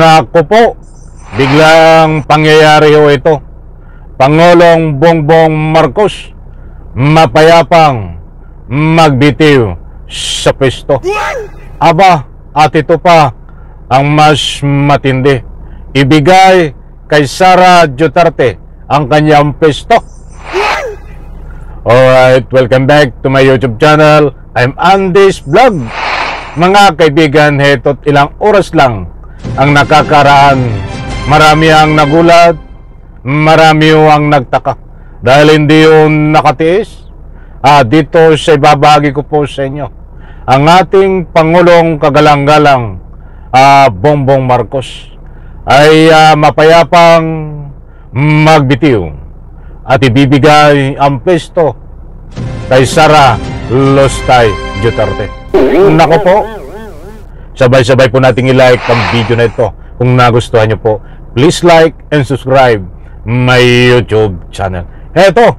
Naku po, biglang pangyayari ho ito. Pangulong Bongbong Marcos mapayapang magbitiw sa pwesto. Aba, at ito pa ang mas matindi. Ibigay kay Sara Duterte ang kanyang pwesto. Alright, welcome back to my YouTube channel. I'm Andy's Vlog. Mga kaibigan, heto't ilang oras lang ang nakakaraan. Marami ang nagulat, marami ang nagtaka dahil hindi yun nakatiis. Dito sa ibabahagi ko po sa inyo ang ating Pangulong kagalang-galang Bongbong Marcos ay mapayapang magbitiw at ibibigay ang pwesto kay Sara Duterte. Nako po, sabay-sabay po nating i-like ang video na ito. Kung nagustuhan nyo po, please like and subscribe my YouTube channel. Eto,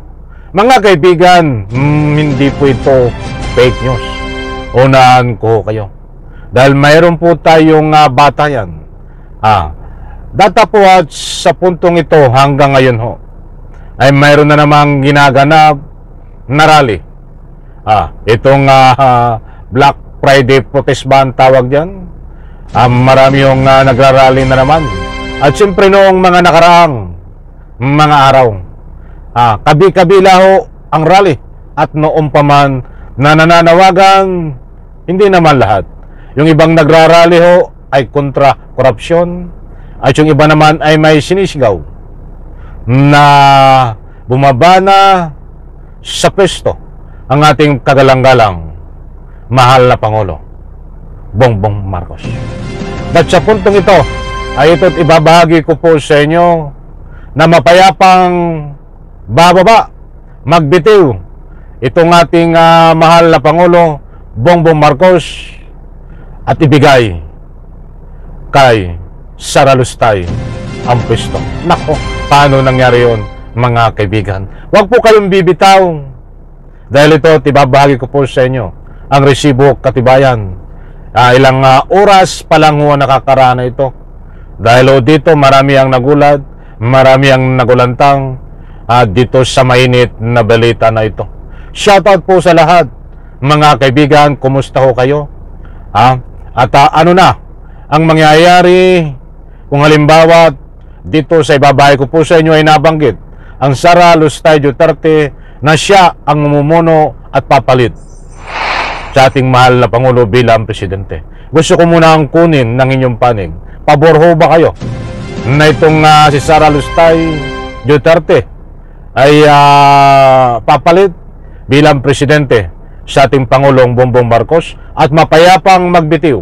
mga kaibigan, hindi po ito fake news. Unahan ko kayo dahil mayroon po tayong batayan. Data po at sa puntong ito hanggang ngayon ho ay mayroon na namang ginaganap na rally. Itong Black Friday protest ba ang tawag dyan? Marami yung nagrarally na naman. At siyempre noong mga nakaraang mga araw, kabi-kabila ho ang rally. At noong pa man na nananawagan, hindi naman lahat. Yung ibang nagrarally ho ay kontra korupsyon. At yung iba naman ay may sinisigaw na bumaba na sa pwesto ang ating kagalang-galang mahal na Pangulo Bongbong Marcos. At sa puntong ito ay ito't ibabahagi ko po sa inyo na mapayapang bababa, magbitiw itong ating mahal na Pangulo Bongbong Marcos at ibigay kay Sara Duterte ang pwesto. Nako, paano nangyari yun, mga kaibigan? Huwag po kayong bibitaw dahil ito ibabahagi ko po sa inyo ang resibo katibayan. Ilang oras pa lang ho nakakaraan na ito. Dahil dito marami ang nagulat, marami ang nagulantang dito sa mainit na balita na ito. Shoutout po sa lahat, mga kaibigan, kumusta ho kayo? At ano na ang mangyayari kung halimbawa dito sa ibabahagi ko po sa inyo ay nabanggit ang Sara Duterte na siya ang mumuno at papalit sa ating mahal na Pangulo bilang Presidente. Gusto ko muna ang kunin ng inyong panig. Pabor ho ba kayo na itong si Sara Duterte ay papalit bilang Presidente sa ating Pangulong Bongbong Marcos at mapayapang magbitiw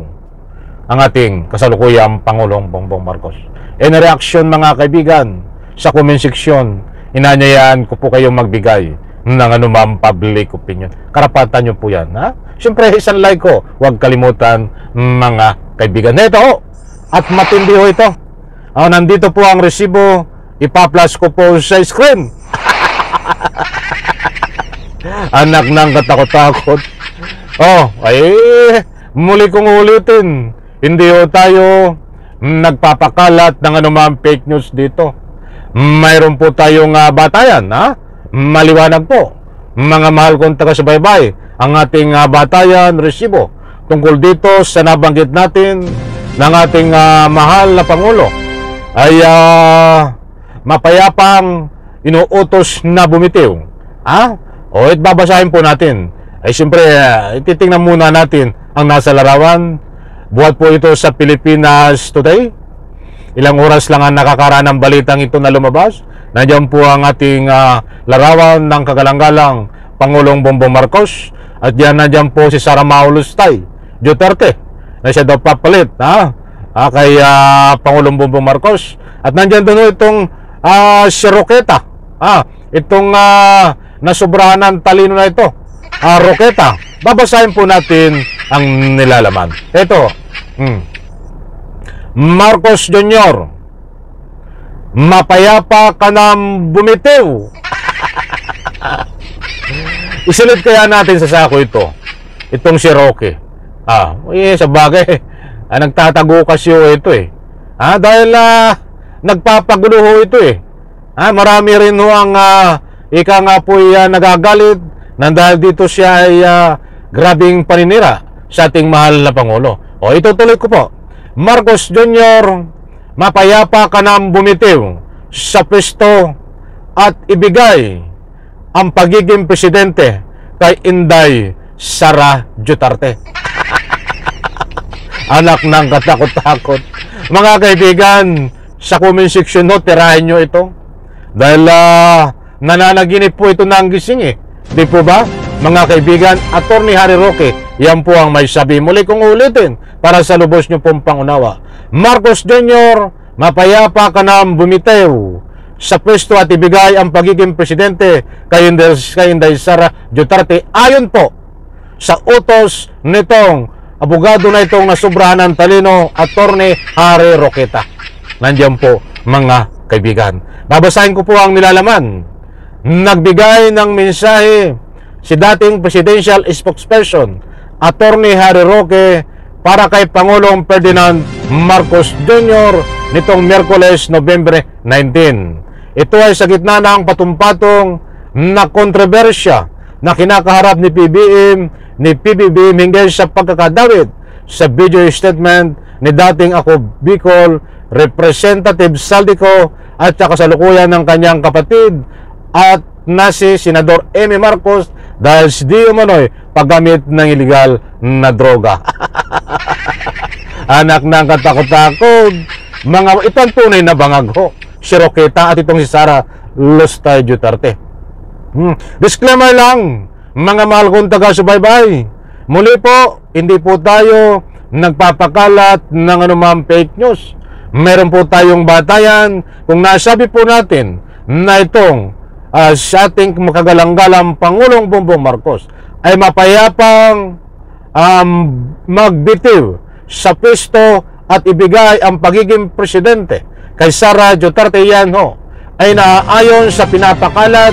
ang ating kasalukuyang Pangulong Bongbong Marcos? In reaction, mga kaibigan, sa comment section, inanyayahan ko po kayong magbigay ng anumang public opinion. Karapatan nyo po yan. Siyempre, isang like ko. Huwag kalimutan, mga kaibigan. Ito, at matindi ho ito. Nandito po ang resibo. Ipa-flash ko po sa screen. Anak ng katakot-takot. Muli kong ulitin. Hindi ho tayo nagpapakalat ng anumang fake news dito. Mayroon po tayong batayan, maliwanag po, mga mahal kong taga-subaybay, ang ating batayan, resibo tungkol dito sa nabanggit natin ng ating mahal na Pangulo ay mapayapang inuutos na bumitiw. Babasahin po natin. Siyempre, titingnan muna natin ang nasa larawan. Buhat po ito sa Pilipinas Today. Ilang oras lang ang nakakaraan ng balitang ito na lumabas. Nandiyan po ang ating larawan ng kagalang-galang Pangulong Bongbong Marcos. At nandiyan po si Sara Duterte na siya daw papalit kay Pangulong Bongbong Marcos. At nandiyan doon itong si Roqueta. Itong nasubrahan ng talino na ito. Roqueta. Babasahin po natin ang nilalaman. Ito. Marcos Jr., mapayapa ka na bumitiw. Isilid kaya natin sa sako ito, itong si Roque. Sa bagay, nagtatago kasi ito Dahil nagpapagulo ho ito eh. Marami rin ho ang ika nga po nagagalit na dahil dito siya ay grabing paninira sa ating mahal na Pangulo. O itutuloy ko po. Marcos Jr., mapayapa ka nang bumitiw sa pwesto at ibigay ang pagiging presidente kay Inday Sara Duterte. Anak ng katakot-takot. Mga kaibigan, sa comment section no, tirahin nyo ito. Dahil nananaginip po ito ng gising eh. Di po ba? Mga kaibigan, Attorney Harry Roque, yan po ang may sabi. Muli kong ulitin para sa lubos nyo pong pangunawa. Marcos Jr., mapayapa ka na bumitew sa pwesto at ibigay ang pagiging presidente kay Inday Sara Duterte ayon po sa utos nitong abogado na itong nasubrahan ng talino, Attorney Harry Roqueta. Nandiyan po mga kaibigan. Babasahin ko po ang nilalaman. Nagbigay ng mensahe si dating presidential spokesperson, Attorney Harry Roque, para kay Pangulong Ferdinand Marcos Jr. nitong Miyerkules, Nobyembre 19. Ito ay sa gitna ng patumpatong na kontrobersya na kinakaharap ni PBBM hinggil sa pagkakadawit sa video statement ni dating Ako Bicol Representative Saldico at sa kasalukuyan ng kanyang kapatid at na si Senador Amy Marcos dahil si Dio Manoy paggamit ng illegal na droga. Anak ng katakot-takot. Ito ang tunay na bangag ho. Si Roqueta at itong si Sara Lustay Duterte. Disclaimer lang, mga mahal kong taga-subaybay. Muli po, hindi po tayo nagpapakalat ng anumang fake news. Meron po tayong batayan kung nasabi po natin na itong sa ating makagalang-galang Pangulong Bongbong Marcos ay mapayapang magbitiw sa pwesto at ibigay ang pagiging presidente kay Sara Duterte, yan ho, ay naaayon sa pinapakalat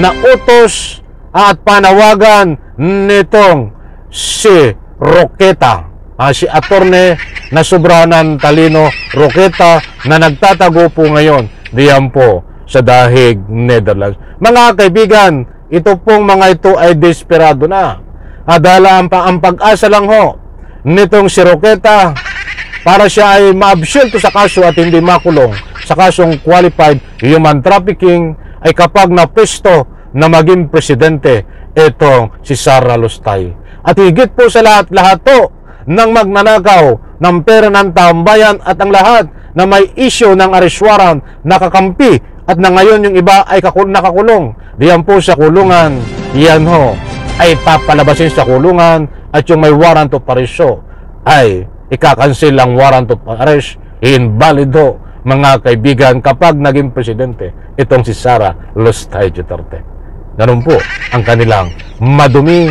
na utos at panawagan nitong si Roqueta, si Attorney na Sobranan Talino Roqueta na nagtatago po ngayon diyan po sa Dahig, Netherlands. Mga kaibigan, ito pong mga ito ay desperado na. Dahil ang pag-asa lang ho nitong si Roqueta para siya ay ma-absolto sa kaso at hindi makulong sa kasong qualified human trafficking ay kapag napwesto na maging presidente itong si Sara Lustay. At higit po sa lahat to ng magnanakaw ng pera ng tambayan at ang lahat na may issue ng arrest warrant nakakampi at na ngayon yung iba ay nakakulong. Diyan po sa kulungan, yan ho, ay papalabasin sa kulungan at yung may warrant of arrest ay ikakansil ang warrant of arrest, invalid ho, mga kaibigan, kapag naging presidente itong si Sara Lustay Duterte. Ganun po ang kanilang madumi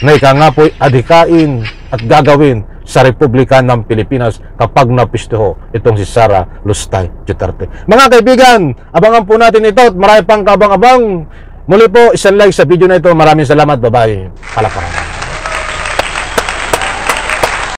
na ika nga po'y adhikain at gagawin sa Republika ng Pilipinas kapag napisto itong si Sara Lustay Duterte. Mga kaibigan, abangan po natin ito at marami pang kabang-abang. Muli po, isang like sa video na ito. Maraming salamat. Bye-bye. Palakpakan.